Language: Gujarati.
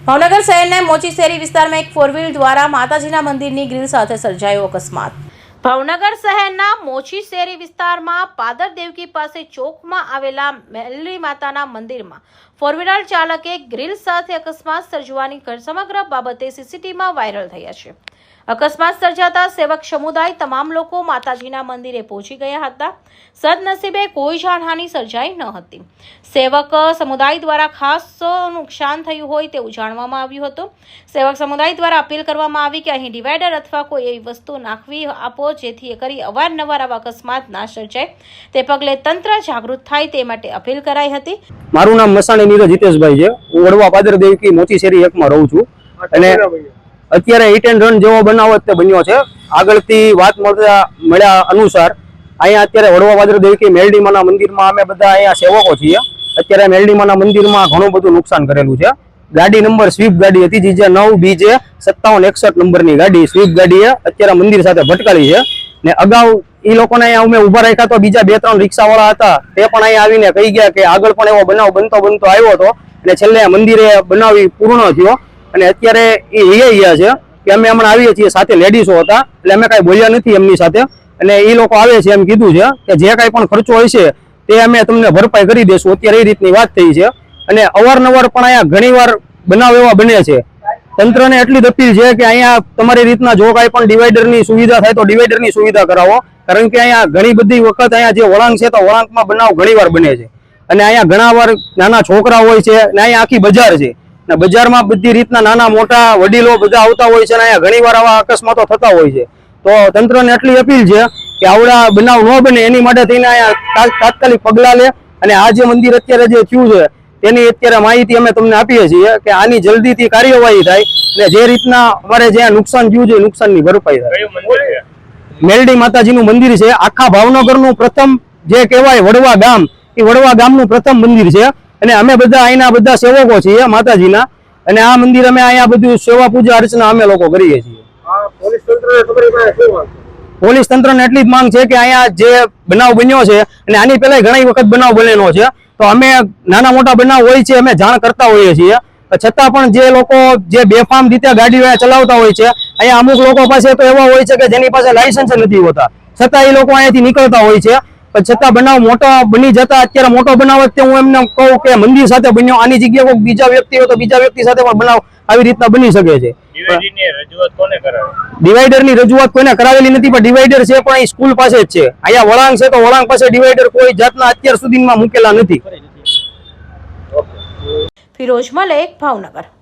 ભાવનગર શહેરના મોચી શેરી વિસ્તારમાં એક ફોર વ્હીલ દ્વારા માતાજીના મંદિરની ગ્રીલ સાથે સર્જાયો અકસ્માત। ભાવનગર શહેરના મોચી શેરી વિસ્તારમાં પાદર દેવકી પાસે ચોકમાં આવેલા મેલડી માતાના મંદિરમાં ફોર વ્હીલર ચાલકે ગ્રીલ સાથે અકસ્માત સર્જવાની સમગ્ર બાબતે સીસીટીવીમાં વાયરલ થયા છે। અકસ્માત સર્જાતા સેવક સમુદાય તમામ લોકો માતાજીના મંદિરે પહોંચી ગયા હતા। સદનસીબે કોઈ જાનહાનિ સર્જાઈ ન હતી। સેવક સમુદાય દ્વારા ખાસ નુકસાન થયું હોય તેવું જાણવામાં આવ્યું હતું। સેવક સમુદાય દ્વારા અપીલ કરવામાં આવી કે અહીં ડિવાઈડર અથવા કોઈ એવી વસ્તુ નાખવી આપો જેથી કરી અવારનવાર આવા અકસ્માત ના સર્જાય। તે પગલે તંત્ર જાગૃત થાય તે માટે અપીલ કરાઈ હતી। મારું નામ મસાણી નીરજ હિતેશભાઈ છે। હું વડવા પાદર દેવકી મોચી શેરી 1 માં રહું છું અને અત્યારે હિટ એન્ડ રન જેવો બનાવ તે બન્યો છે। આગળથી વાત મળ્યા અનુસાર અહીંયા અત્યારે વડવા પાદર દેવકી મેલડીમાના મંદિરમાં અમે બધા અહીંયા સેવકો છીએ। અત્યારે મેલડીમાના મંદિરમાં ઘણું બધું નુકસાન કરેલું છે। ગાડી નંબર સ્વિફ્ટ ગાડી હતી જે 9 BJ 5761 નંબરની ગાડી સ્વિફ્ટ ગાડીએ અત્યારે મંદિર સાથે ભટકાડી છે ને અગાઉ એ લોકોને અહીંયા અમે ઉભા રાખ્યા તો બીજા 2-3 રિક્ષાવાળા હતા તે પણ અહીંયા આવીને કહી ગયા કે આગળ પણ એવો બનાવ બનતો આવ્યો હતો અને છેલ્લે મંદિરે બનાવી પૂર્ણ થયો અને અત્યારે એ રહ્યા છે કે અમે હમણાં આવીએ છીએ। સાથે લેડીઝો હતા એટલે અમે કાંઈ બોલ્યા નથી એમની સાથે અને એ લોકો આવે છે એમ કીધું છે કે જે કાંઈ પણ ખર્ચો હોય છે તે અમે તમને ભરપાઈ કરી દઈશું। અત્યારે એ રીતની વાત થઈ છે અને અવારનવાર પણ અહીંયા ઘણીવાર બનાવ એવા બને છે। તંત્રને એટલી જ અપીલ છે કે અહીંયા તમારી રીતના જો કાંઈ પણ ડિવાઈડરની સુવિધા થાય તો ડિવાઈડરની સુવિધા કરાવો, કારણ કે અહીંયા ઘણી બધી વખત અહીંયા જે વળાંક છે તો વળાંકમાં બનાવ ઘણીવાર બને છે અને અહીંયા ઘણા વાર નાના છોકરા હોય છે અને અહીંયા આખી બજાર છે ને બજારમાં બધી રીતના નાના મોટા વડીલો બધા આવતા હોય છે અને અહીંયા ઘણીવાર આવા અકસ્માતો થતા હોય છે। તો તંત્રને એટલી અપીલ છે કે આવડા બનાવ ન બને એની માટે થઈને અહીંયા તાત્કાલિક પગલાં લે અને આ જે મંદિર અત્યારે જે થયું છે તેની અત્યારે માહિતી અમે તમને આપીએ છીએ કે આની જલ્દીથી કાર્યવાહી થાય ને જે રીતના અમારે જ્યાં નુકસાન થયું છે નુકસાનની ભરપાઈ થાય। મેલડી માતાજીનું મંદિર છે। આખા ભાવનગરનું પ્રથમ જે કહેવાય વડવા ગામ, એ વડવા ગામનું પ્રથમ મંદિર છે અને અમે બધા અહીંના બધા સેવકો છીએ માતાજીના અને આ મંદિર અમે અહીંયા બધું સેવા પૂજા અર્ચના અમે લોકો કરીએ છીએ। પોલીસ તંત્રને એટલી જ માંગ છે કે અહીંયા જે બનાવ બન્યો છે અને આની પહેલા ઘણી વખત બનાવ બનેલો છે તો અમે નાના મોટા બનાવ હોય છે અમે જાણ કરતા હોઈએ છીએ, છતાં પણ જે લોકો જે બેફામ રીતે ગાડીઓ ચલાવતા હોય છે અહીંયા અમુક લોકો પાસે તો એવા હોય છે કે જેની પાસે લાયસન્સ નથી હોતા છતાં એ લોકો અહીંયાથી નીકળતા હોય છે, છતાં બનાવ મોટો બની જતા અત્યારે મોટો બનાવ જ હું એમને કહું કે મંદિર સાથે બન્યો, આની જગ્યાએ કોઈ બીજા વ્યક્તિ હોય તો બીજા વ્યક્તિ સાથે પણ બનાવ આવી રીતના બની શકે છે। ડિવાઈડરની રજૂઆત કોઈને કરાવેલી નથી પણ ડિવાઈડર છે પણ એ સ્કૂલ પાસે જ છે। અહીંયા વળાંક છે તો વળાંક પાસે ડિવાઈડર કોઈ જાતના અત્યાર સુધીમાં મૂકેલા નથી। ફિરોઝ મલેક, ભાવનગર।